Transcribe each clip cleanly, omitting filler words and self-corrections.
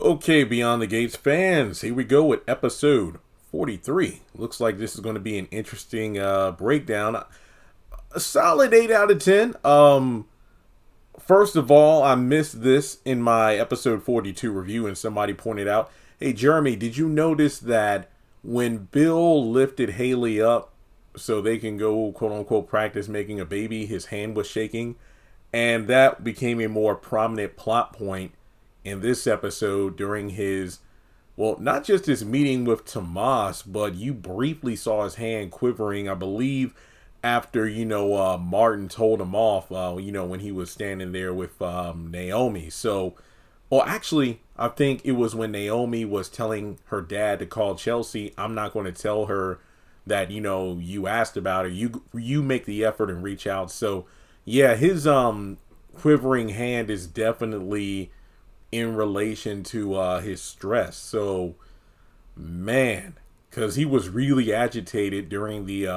Okay, Beyond the Gates fans, here we go with episode 43. Looks like this is going to be an interesting breakdown. A solid 8 out of 10. First of all, I missed this in my episode 42 review, and somebody pointed out, hey, Jeremy, did you notice that when Bill lifted Haley up so they can go, quote unquote, practice making a baby, his hand was shaking? And that became a more prominent plot point in this episode during his, well, not just his meeting with Tomas, but you briefly saw his hand quivering, I believe, after, Martin told him off, when he was standing there with Naomi. So, well, actually, I think it was when Naomi was telling her dad to call Chelsea. I'm not going to tell her that, you asked about her. You make the effort and reach out. So, yeah, his quivering hand is definitely in relation to his stress. So, man, because he was really agitated during the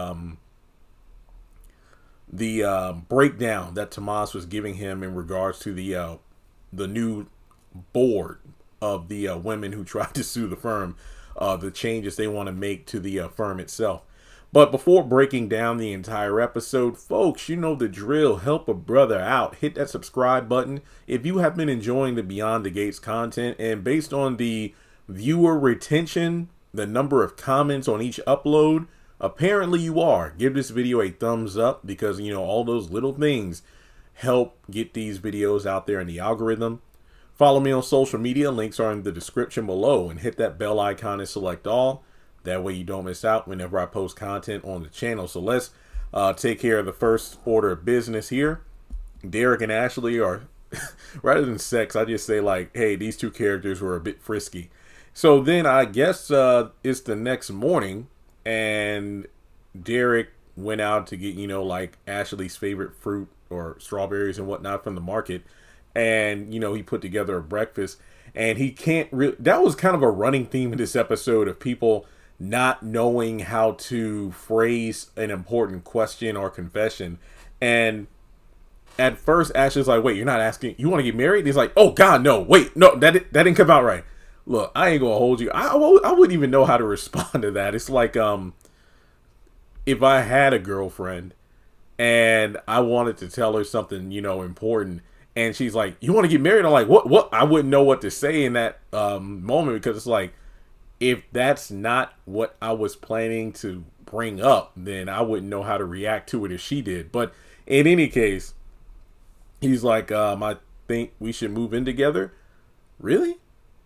breakdown that Tomas was giving him in regards to the new board of the women who tried to sue the firm, the changes they want to make to the firm itself. But before breaking down the entire episode, folks, you know the drill. Help a brother out. Hit that subscribe button if you have been enjoying the Beyond the Gates content. And based on the viewer retention, the number of comments on each upload, apparently you are. Give this video a thumbs up because, all those little things help get these videos out there in the algorithm. Follow me on social media. Links are in the description below. And hit that bell icon and select all. That way you don't miss out whenever I post content on the channel. So let's take care of the first order of business here. Derek and Ashley are, rather than sex, I just say like, hey, these two characters were a bit frisky. So then I guess it's the next morning and Derek went out to get, like Ashley's favorite fruit or strawberries and whatnot from the market. And, he put together a breakfast and he can't really, that was kind of a running theme in this episode of people not knowing how to phrase an important question or confession. And at first, Ashley's like, wait, you're not asking, you want to get married? And he's like, oh, God, no, wait, no, that didn't come out right. Look, I ain't going to hold you. I wouldn't even know how to respond to that. It's like if I had a girlfriend and I wanted to tell her something, important, and she's like, you want to get married? I'm like, what? I wouldn't know what to say in that moment because it's like, if that's not what I was planning to bring up, then I wouldn't know how to react to it if she did. But in any case, he's like, I think we should move in together. Really?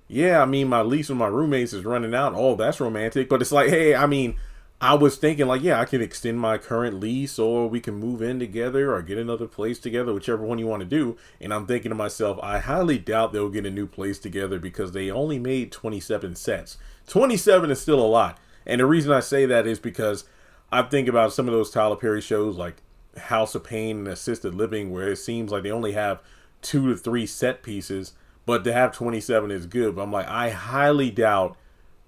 Yeah, I mean, my lease with my roommates is running out. Oh, that's romantic. But it's like, hey, I mean, I was thinking like, yeah, I can extend my current lease or we can move in together or get another place together, whichever one you want to do. And I'm thinking to myself, I highly doubt they'll get a new place together because they only made 27 sets. 27 is still a lot. And the reason I say that is because I think about some of those Tyler Perry shows like House of Pain and Assisted Living where it seems like they only have 2 to 3 set pieces, but to have 27 is good. But I'm like, I highly doubt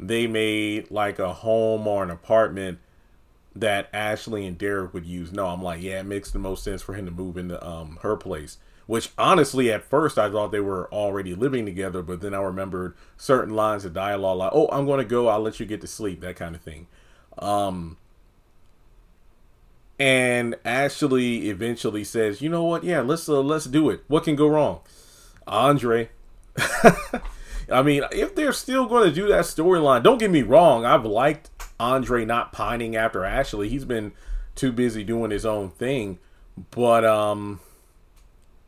they made like a home or an apartment that Ashley and Derek would use. No, I'm like, yeah, it makes the most sense for him to move into her place. Which honestly, at first I thought they were already living together, but then I remembered certain lines of dialogue like, oh, I'm going to go, I'll let you get to sleep, that kind of thing. And Ashley eventually says, you know what? Yeah, let's do it. What can go wrong? Andre. I mean, if they're still going to do that storyline, don't get me wrong. I've liked Andre not pining after Ashley. He's been too busy doing his own thing. But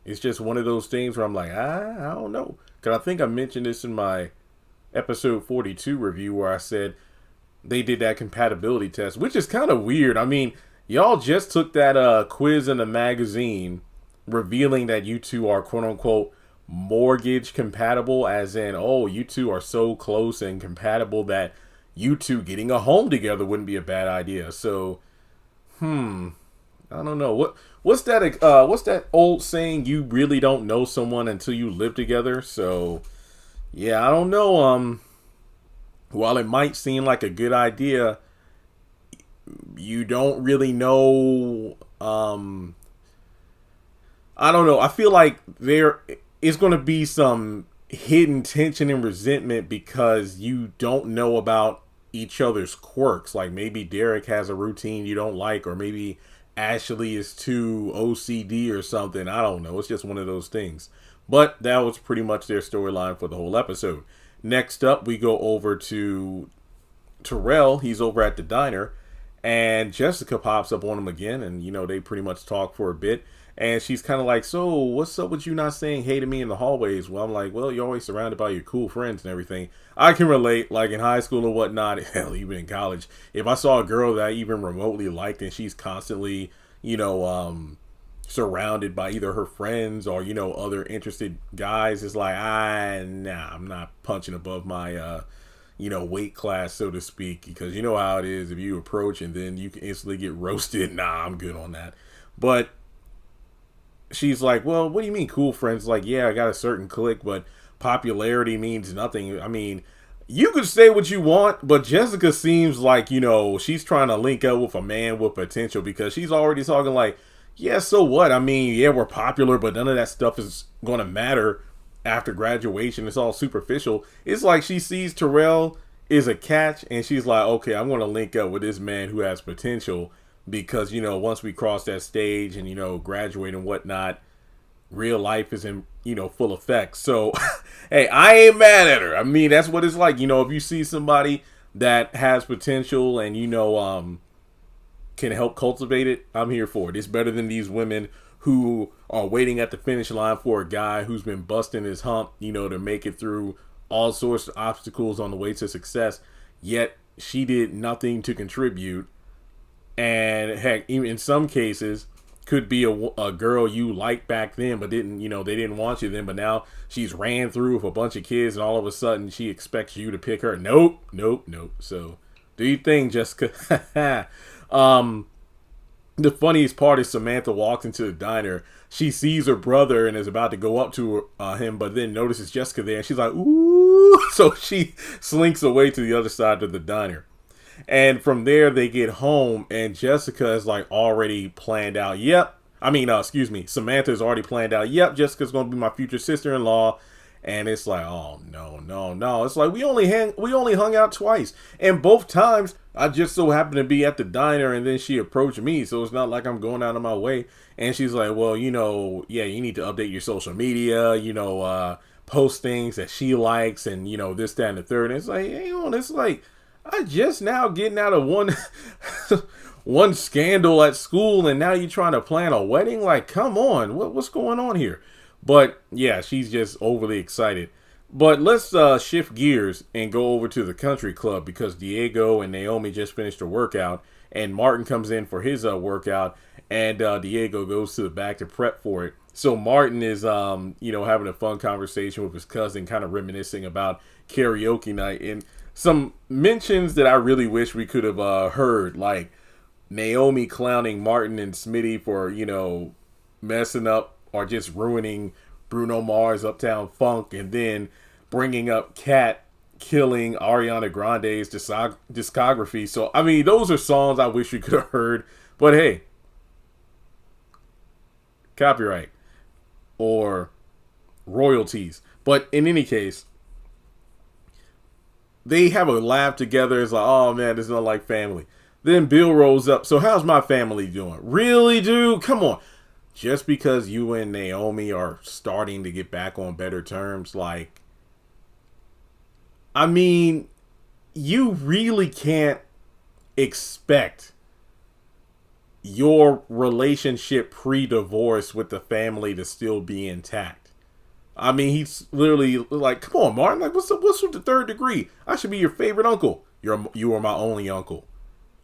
it's just one of those things where I'm like, I don't know. Because I think I mentioned this in my episode 42 review where I said they did that compatibility test, which is kind of weird. I mean, y'all just took that quiz in the magazine revealing that you two are quote unquote mortgage compatible, as in, oh, you two are so close and compatible that you two getting a home together wouldn't be a bad idea. So, I don't know. What's that old saying? You really don't know someone until you live together. So, yeah, I don't know. While it might seem like a good idea, you don't really know. I don't know. I feel like there is going to be some hidden tension and resentment because you don't know about each other's quirks. Like maybe Derek has a routine you don't like, or maybe Ashley is too OCD or something. I don't know. It's just one of those things. But that was pretty much their storyline for the whole episode. Next up, we go over to Terrell. He's over at the diner, and Jessica pops up on him again, and they pretty much talk for a bit. And she's kind of like, so what's up with you not saying hey to me in the hallways? Well, I'm like, well, you're always surrounded by your cool friends and everything. I can relate, like in high school or whatnot, hell, even in college. If I saw a girl that I even remotely liked and she's constantly, surrounded by either her friends or, other interested guys, it's like, nah, I'm not punching above my, weight class, so to speak, because you know how it is. If you approach and then you can instantly get roasted, nah, I'm good on that. But she's like, well, what do you mean cool friends? Like, yeah, I got a certain clique, but popularity means nothing. I mean, you could say what you want, but Jessica seems like, she's trying to link up with a man with potential, because she's already talking like, yeah, so what? I mean, yeah, we're popular, but none of that stuff is going to matter after graduation. It's all superficial. It's like she sees Terrell is a catch, and she's like, okay, I'm going to link up with this man who has potential, because, once we cross that stage and, graduate and whatnot, real life is in, full effect. So, hey, I ain't mad at her. I mean, that's what it's like. If you see somebody that has potential and, can help cultivate it, I'm here for it. It's better than these women who are waiting at the finish line for a guy who's been busting his hump, to make it through all sorts of obstacles on the way to success. Yet she did nothing to contribute. And heck, even in some cases, could be a girl you liked back then, but didn't, they didn't want you then. But now she's ran through with a bunch of kids, and all of a sudden she expects you to pick her. Nope. So do your thing, Jessica. The funniest part is Samantha walks into the diner. She sees her brother and is about to go up to him, but then notices Jessica there, and she's like, ooh. So she slinks away to the other side of the diner. And from there, they get home, and Jessica is like already planned out. Samantha's already planned out. Yep, Jessica's going to be my future sister-in-law. And it's like, oh, no. It's like, we only hung out twice. And both times, I just so happened to be at the diner, and then she approached me. So it's not like I'm going out of my way. And she's like, well, you need to update your social media, post things that she likes, and, this, that, and the third. And it's like, hang on, it's like, I just now getting out of one scandal at school, and now you're trying to plan a wedding? Like, come on, what's going on here? But yeah, she's just overly excited. But let's shift gears and go over to the country club, because Diego and Naomi just finished their workout, and Martin comes in for his workout, and Diego goes to the back to prep for it. So Martin is, having a fun conversation with his cousin, kind of reminiscing about karaoke night, and some mentions that I really wish we could have heard, like Naomi clowning Martin and Smitty for, messing up or just ruining Bruno Mars' Uptown Funk, and then bringing up Kat killing Ariana Grande's discography. So, I mean, those are songs I wish we could have heard. But hey, copyright or royalties. But in any case, they have a laugh together. It's like, oh man, it's not like family. Then Bill rolls up. So how's my family doing? Really, dude? Come on. Just because you and Naomi are starting to get back on better terms, like, I mean, you really can't expect your relationship pre-divorce with the family to still be intact. I mean, he's literally like, come on, Martin. Like, what's with the third degree? I should be your favorite uncle. You are my only uncle.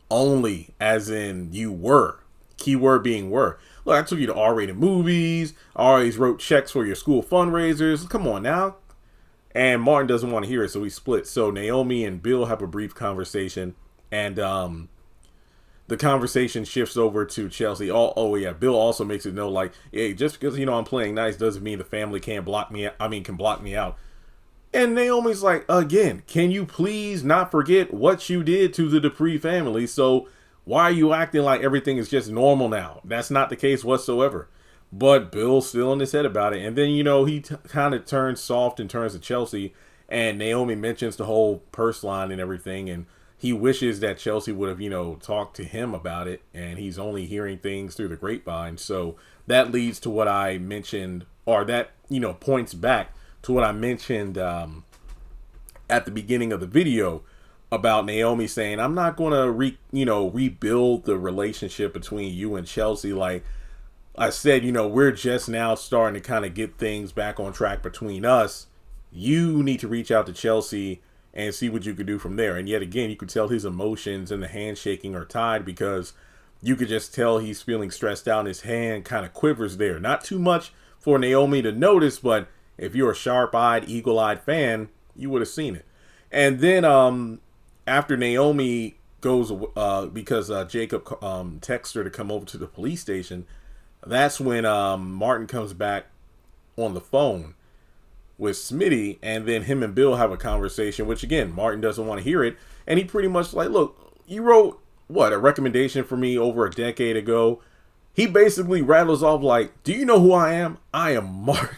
Only, as in you were. Keyword being were. Look, I took you to R-rated movies. I always wrote checks for your school fundraisers. Come on now. And Martin doesn't want to hear it, so he splits. So Naomi and Bill have a brief conversation, and the conversation shifts over to Chelsea. Oh yeah, Bill also makes it know, like, hey, just because I'm playing nice doesn't mean the family can block me out. And Naomi's like, again, can you please not forget what you did to the Dupree family? So why are you acting like everything is just normal now? That's not the case whatsoever. But Bill's still in his head about it. And then, he kind of turns soft and turns to Chelsea. And Naomi mentions the whole purse line and everything. And he wishes that Chelsea would have, talked to him about it. And he's only hearing things through the grapevine. So that leads to what I mentioned, or that, points back to what I mentioned at the beginning of the video about Naomi saying, I'm not going to rebuild the relationship between you and Chelsea. Like I said, we're just now starting to kind of get things back on track between us. You need to reach out to Chelsea and see what you could do from there. And yet again, you could tell his emotions and the handshaking are tied, because you could just tell he's feeling stressed out and his hand kind of quivers there. Not too much for Naomi to notice, but if you're a sharp-eyed, eagle-eyed fan, you would have seen it. And then after Naomi goes, because Jacob texts her to come over to the police station, that's when Martin comes back on the phone with Smitty, and then him and Bill have a conversation, which again, Martin doesn't want to hear it. And he pretty much like, look, you wrote, a recommendation for me over a decade ago. He basically rattles off like, do you know who I am? I am Martin.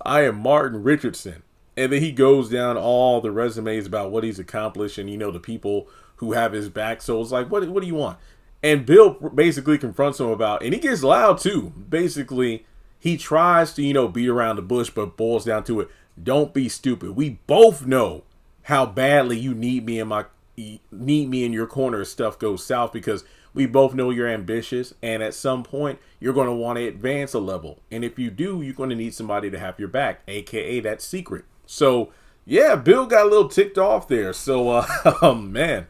I am Martin Richardson. And then he goes down all the resumes about what he's accomplished and, the people who have his back. So it's like, what do you want? And Bill basically confronts him about, and he gets loud too. Basically, he tries to, beat around the bush, but boils down to it. Don't be stupid. We both know how badly you need me in your corner if stuff goes south, because we both know you're ambitious, and at some point you're going to want to advance a level. And if you do, you're going to need somebody to have your back, aka that secret. So yeah, Bill got a little ticked off there. So man,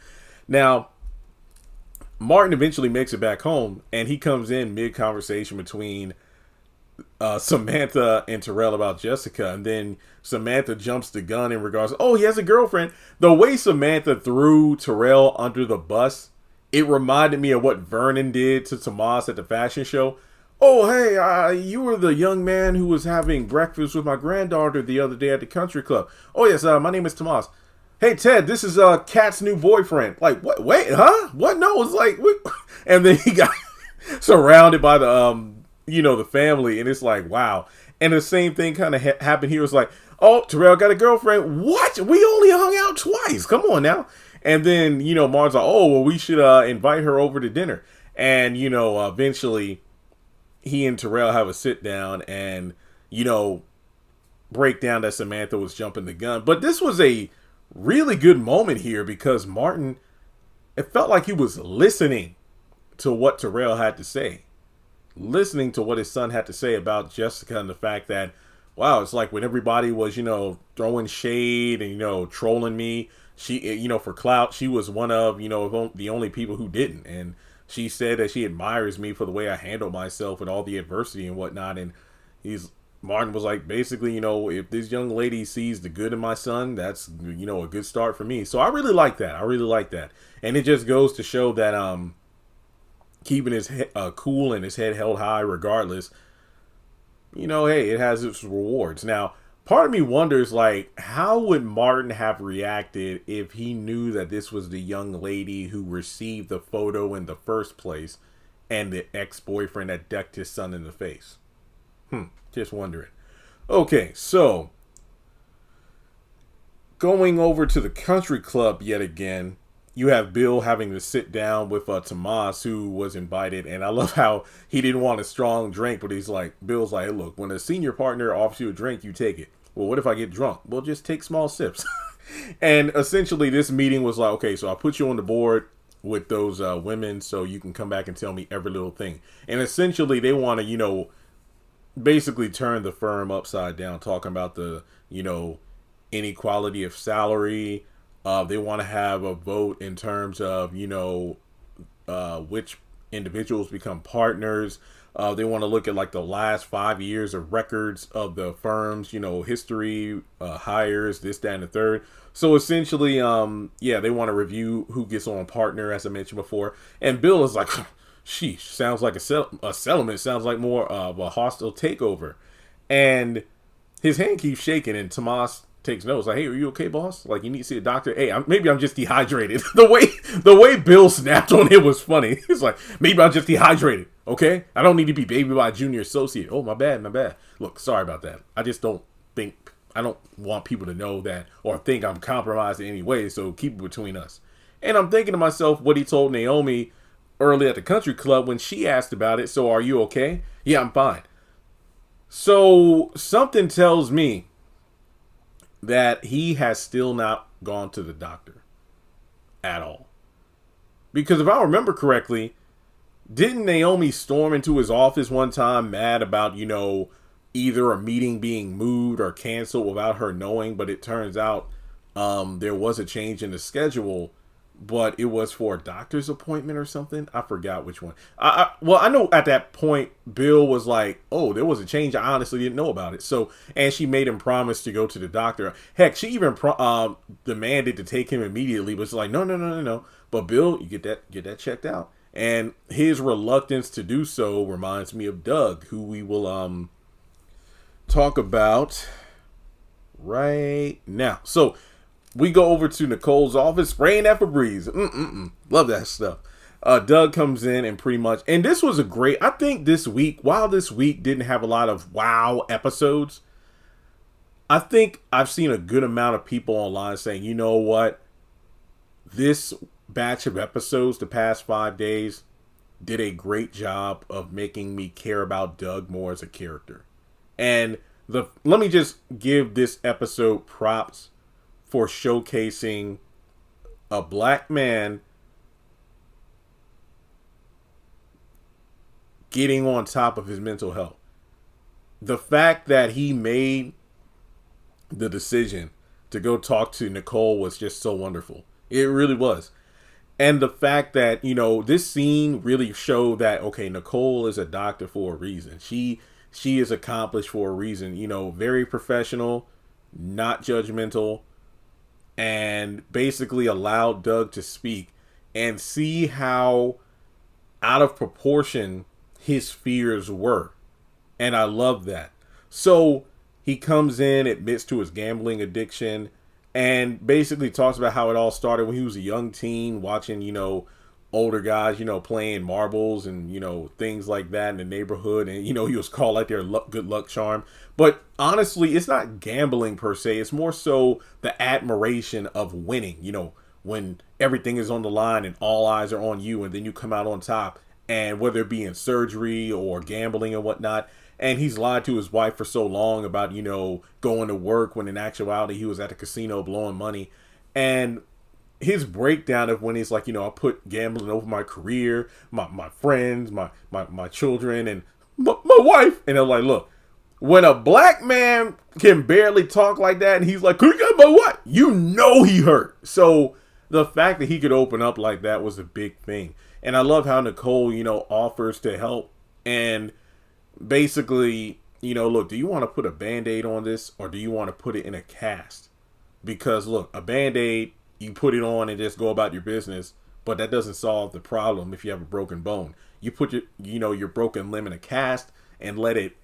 now Martin eventually makes it back home, and he comes in mid-conversation between Samantha and Terrell about Jessica, and then Samantha jumps the gun in regards, he has a girlfriend. The way Samantha threw Terrell under the bus, it reminded me of what Vernon did to Tomas at the fashion show. Oh, hey, you were the young man who was having breakfast with my granddaughter the other day at the country club. Oh, yes, my name is Tomas. Hey, Ted, this is Kat's new boyfriend. Like, what? Wait, huh? What? No, it's like, what? And then he got surrounded by the, the family, and it's like, wow. And the same thing kind of happened here. It's like, oh, Terrell got a girlfriend. What? We only hung out twice. Come on now. And then, Mar's like, oh, well, we should invite her over to dinner. And, eventually he and Terrell have a sit down and, break down that Samantha was jumping the gun. But this was a really good moment here, because Martin, it felt like he was listening to what Terrell had to say. Listening to what his son had to say about Jessica, and the fact that, wow, it's like when everybody was, throwing shade and, trolling me, she, for clout, she was one of, the only people who didn't. And she said that she admires me for the way I handle myself and all the adversity and whatnot. And Martin was like, basically, if this young lady sees the good in my son, that's, a good start for me. So I really like that. I really like that. And it just goes to show that, keeping his cool and his head held high regardless, hey, it has its rewards. Now, part of me wonders, like, how would Martin have reacted if he knew that this was the young lady who received the photo in the first place and the ex-boyfriend that decked his son in the face? Just wondering. Okay, so going over to the country club yet again, you have Bill having to sit down with Tomas, who was invited. And I love how he didn't want a strong drink, but Bill's like, hey, look, when a senior partner offers you a drink, you take it. Well, what if I get drunk? Well, just take small sips. And essentially this meeting was like, okay, so I'll put you on the board with those women so you can come back and tell me every little thing. And essentially they want to, basically turn the firm upside down, talking about the, inequality of salary. They want to have a vote in terms of, which individuals become partners. They want to look at like the last 5 years of records of the firm's, history, hires, this, that, and the third. So essentially, they want to review who gets on partner, as I mentioned before. And Bill is like, sheesh, sounds like a settlement. Sounds like more of a hostile takeover. And his hand keeps shaking, and Tomas takes notes. Like, hey, are you okay, boss? Like, you need to see a doctor. Hey, maybe I'm just dehydrated. The way Bill snapped on it was funny. He's like, maybe I'm just dehydrated. Okay, I don't need to be babied by a junior associate. Oh, my bad. Look, sorry about that. I don't want people to know that or think I'm compromised in any way. So keep it between us. And I'm thinking to myself what he told Naomi early at the country club when she asked about it. So are you okay? Yeah, I'm fine. So something tells me that he has still not gone to the doctor at all. Because if I remember correctly, didn't Naomi storm into his office one time mad about, either a meeting being moved or canceled without her knowing? But it turns out there was a change in the schedule, but it was for a doctor's appointment or something. I forgot which one. I know at that point, Bill was like, oh, there was a change. I honestly didn't know about it. So, and she made him promise to go to the doctor. Heck, she even demanded to take him immediately, but it's like, no. But Bill, you get that checked out. And his reluctance to do so reminds me of Doug, who we will talk about right now. So we go over to Nicole's office, spraying that Febreze. Love that stuff. Doug comes in and pretty much, and this was I think this week, while this week didn't have a lot of wow episodes, I think I've seen a good amount of people online saying, you know what? This batch of episodes the past 5 days did a great job of making me care about Doug more as a character. And let me just give this episode props for showcasing a black man getting on top of his mental health. The fact that he made the decision to go talk to Nicole was just so wonderful. It really was. And the fact that, this scene really showed that, okay, Nicole is a doctor for a reason. She is accomplished for a reason, very professional, not judgmental, and basically allowed Doug to speak and see how out of proportion his fears were. And I love that. So he comes in, admits to his gambling addiction, and basically talks about how it all started when he was a young teen watching, older guys, playing marbles and, things like that in the neighborhood. And, he was called like their good luck charm. But honestly, it's not gambling per se. It's more so the admiration of winning, when everything is on the line and all eyes are on you and then you come out on top. And whether it be in surgery or gambling and whatnot. And he's lied to his wife for so long about, going to work when in actuality he was at the casino blowing money. And his breakdown of when he's like, I put gambling over my career, my friends, my children, and my wife. And they're like, look, when a black man can barely talk like that and he's like, could you get my what? He hurt. So the fact that he could open up like that was a big thing. And I love how Nicole, offers to help and basically, look, do you want to put a Band-Aid on this or do you want to put it in a cast? Because look, a Band-Aid, you put it on and just go about your business, but that doesn't solve the problem if you have a broken bone. You put your broken limb in a cast and let it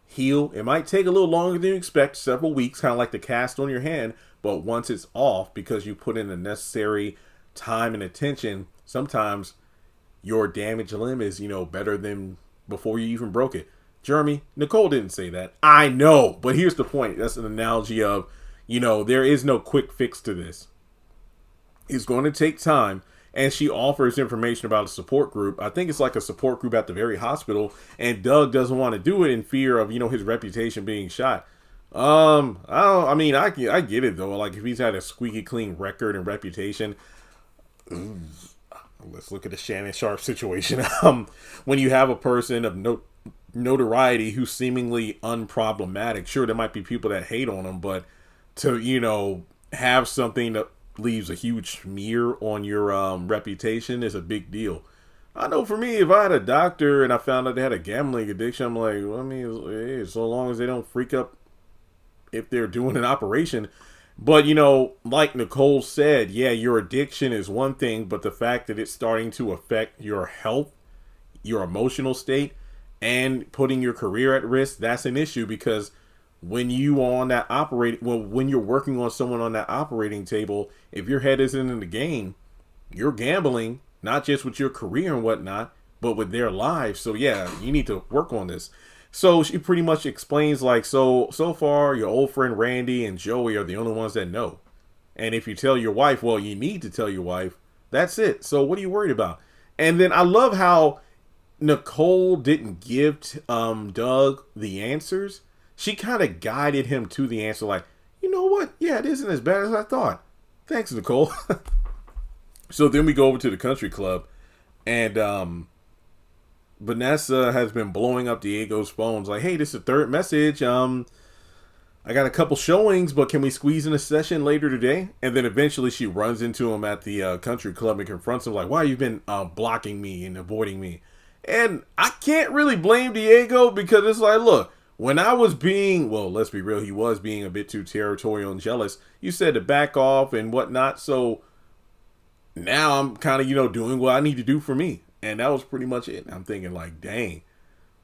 heal. It might take a little longer than you expect, several weeks, kind of like the cast on your hand, but once it's off because you put in the necessary time and attention, sometimes your damaged limb is, better than before you even broke it. Jeremy, Nicole didn't say that. I know, but here's the point. That's an analogy of, there is no quick fix to this. It's going to take time. And she offers information about a support group. I think it's like a support group at the very hospital. And Doug doesn't want to do it in fear of, his reputation being shot. I get it though. Like if he's had a squeaky clean record and reputation, let's look at the Shannon Sharp situation. When you have a person of notoriety who's seemingly unproblematic, sure, there might be people that hate on him, but to, have something that leaves a huge smear on your reputation is a big deal. I know for me, if I had a doctor and I found out they had a gambling addiction, I'm like, hey, so long as they don't freak up if they're doing an operation. But, like Nicole said, yeah, your addiction is one thing, but the fact that it's starting to affect your health, your emotional state, and putting your career at risk, that's an issue because when you are on that when you're working on someone on that operating table, if your head isn't in the game, you're gambling, not just with your career and whatnot, but with their lives. So yeah, you need to work on this. So she pretty much explains like, so far your old friend Randy and Joey are the only ones that know. And if you tell your wife, well, you need to tell your wife. That's it. So what are you worried about? And then I love how Nicole didn't give Doug the answers. She kind of guided him to the answer, like, you know what? Yeah, it isn't as bad as I thought. Thanks, Nicole. So then we go over to the country club, and Vanessa has been blowing up Diego's phones, like, hey, this is the third message. I got a couple showings, but can we squeeze in a session later today? And then eventually she runs into him at the country club and confronts him like, why have you been blocking me and avoiding me? And I can't really blame Diego, because it's like, look, when I was being, well, let's be real, he was being a bit too territorial and jealous. You said to back off and whatnot. So now I'm kind of, doing what I need to do for me. And that was pretty much it. I'm thinking like, dang.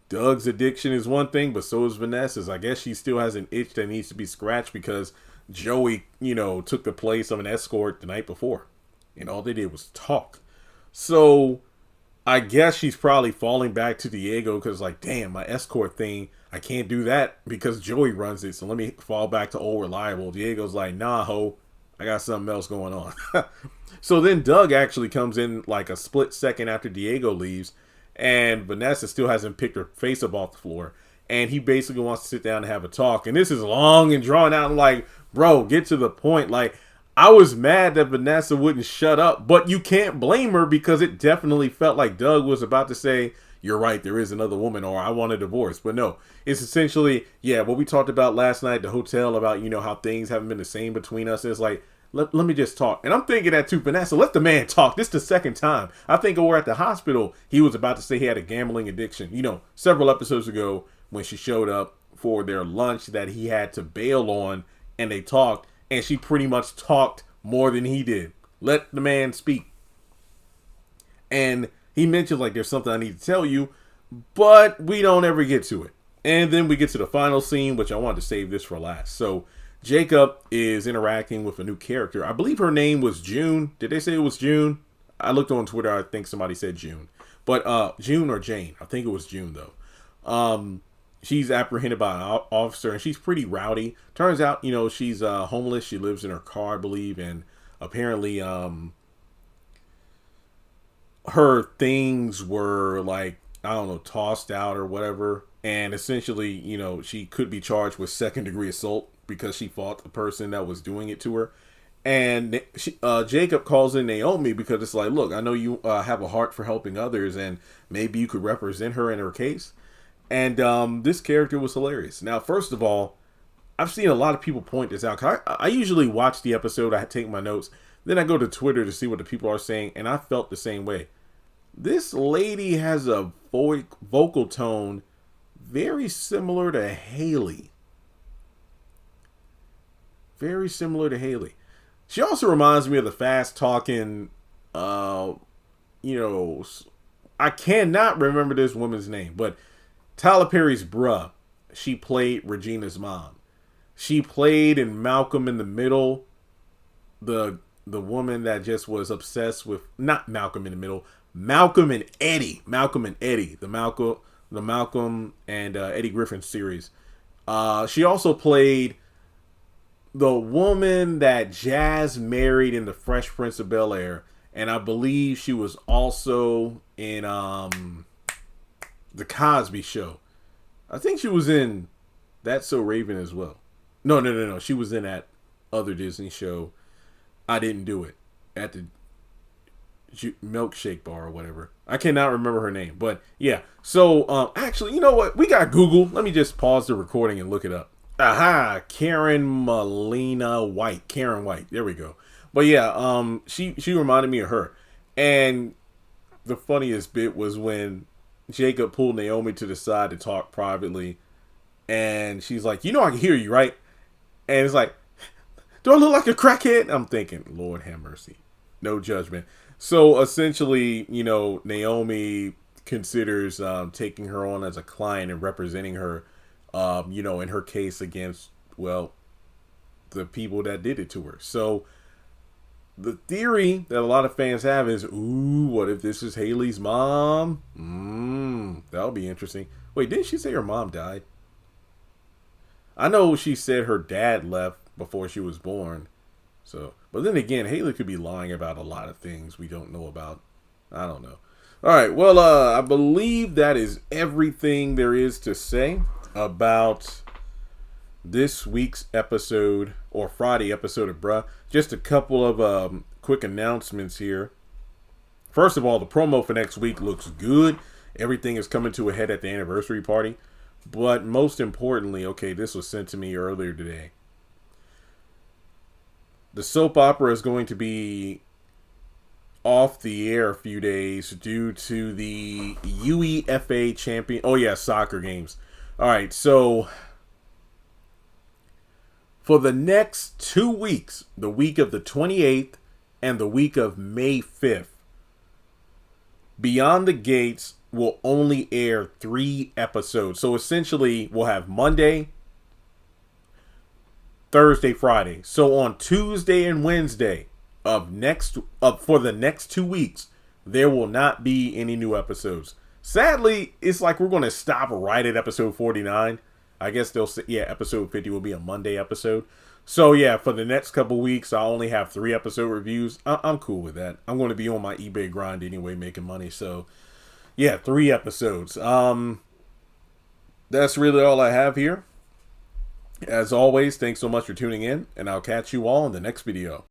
Doug's addiction is one thing, but so is Vanessa's. I guess she still has an itch that needs to be scratched because Joey, took the place of an escort the night before. And all they did was talk. So I guess she's probably falling back to Diego because like, damn, my escort thing, I can't do that because Joey runs it. So let me fall back to old reliable. Diego's like, nah, ho, I got something else going on. So then Doug actually comes in like a split second after Diego leaves. And Vanessa still hasn't picked her face up off the floor. And he basically wants to sit down and have a talk. And this is long and drawn out. I'm like, bro, get to the point. Like, I was mad that Vanessa wouldn't shut up. But you can't blame her because it definitely felt like Doug was about to say, you're right, there is another woman, or I want a divorce. But no, it's essentially, yeah, what we talked about last night at the hotel about, how things haven't been the same between us. It's like, let me just talk. And I'm thinking that too, Vanessa, let the man talk. This is the second time. I think we're at the hospital. He was about to say he had a gambling addiction. Several episodes ago when she showed up for their lunch that he had to bail on, and they talked, and she pretty much talked more than he did. Let the man speak. And he mentioned like, there's something I need to tell you, but we don't ever get to it. And then we get to the final scene, which I wanted to save this for last. So Jacob is interacting with a new character. I believe her name was June. Did they say it was June? I looked on Twitter. I think somebody said June. But June or Jane. I think it was June, though. She's apprehended by an officer, and she's pretty rowdy. Turns out, she's homeless. She lives in her car, I believe. And apparently her things were, like, I don't know, tossed out or whatever. And essentially, she could be charged with second-degree assault because she fought the person that was doing it to her. And Jacob calls in Naomi because it's like, look, I know you have a heart for helping others, and maybe you could represent her in her case. And this character was hilarious. Now, first of all, I've seen a lot of people point this out. I usually watch the episode, I take my notes, then I go to Twitter to see what the people are saying, and I felt the same way. This lady has a vocal tone very similar to Haley. Very similar to Haley. She also reminds me of the fast-talking, I cannot remember this woman's name, but Tyler Perry's bruh. She played Regina's mom. She played in Malcolm in the Middle, the woman that just was obsessed with, not Malcolm in the Middle, Malcolm and Eddie. Malcolm and Eddie, the Malcolm and Eddie Griffin series. She also played the woman that Jazz married in The Fresh Prince of Bel-Air, and I believe she was also in The Cosby Show. I think she was in That's So Raven as well. No. She was in that other Disney show, I Didn't Do It, at the milkshake bar or whatever. I cannot remember her name, but yeah. So actually, you know what? We got Google. Let me just pause the recording and look it up. Aha, Karen White. There we go. But yeah, she reminded me of her. And the funniest bit was when Jacob pulled Naomi to the side to talk privately, and she's like, I can hear you, right? And it's like, do I look like a crackhead? I'm thinking, Lord have mercy. No judgment. So essentially, Naomi considers taking her on as a client and representing her in her case against, well, the people that did it to her. So the theory that a lot of fans have is, ooh, what if this is Haley's mom? That'll be interesting. Wait, didn't she say her mom died? I know she said her dad left before she was born. So, but then again, Haley could be lying about a lot of things we don't know about. I don't know. All right, well, I believe that is everything there is to say about this week's episode, or Friday episode of Bruh. Just a couple of quick announcements here. First of all, the promo for next week looks good. Everything is coming to a head at the anniversary party. But most importantly, okay, this was sent to me earlier today. The soap opera is going to be off the air a few days due to the UEFA champion. Oh yeah, soccer games. All right, so for the next 2 weeks, the week of the 28th and the week of May 5th, Beyond the Gates will only air 3 episodes. So essentially, we'll have Monday, Thursday, Friday. So on Tuesday and Wednesday for the next 2 weeks, there will not be any new episodes. Sadly, it's like we're going to stop right at episode 49. I guess they'll say, yeah, episode 50 will be a Monday episode. So yeah, for the next couple weeks, I'll only have 3 episode reviews. I'm cool with that. I'm going to be on my eBay grind anyway, making money. So yeah, 3 episodes. That's really all I have here. As always, thanks so much for tuning in, and I'll catch you all in the next video.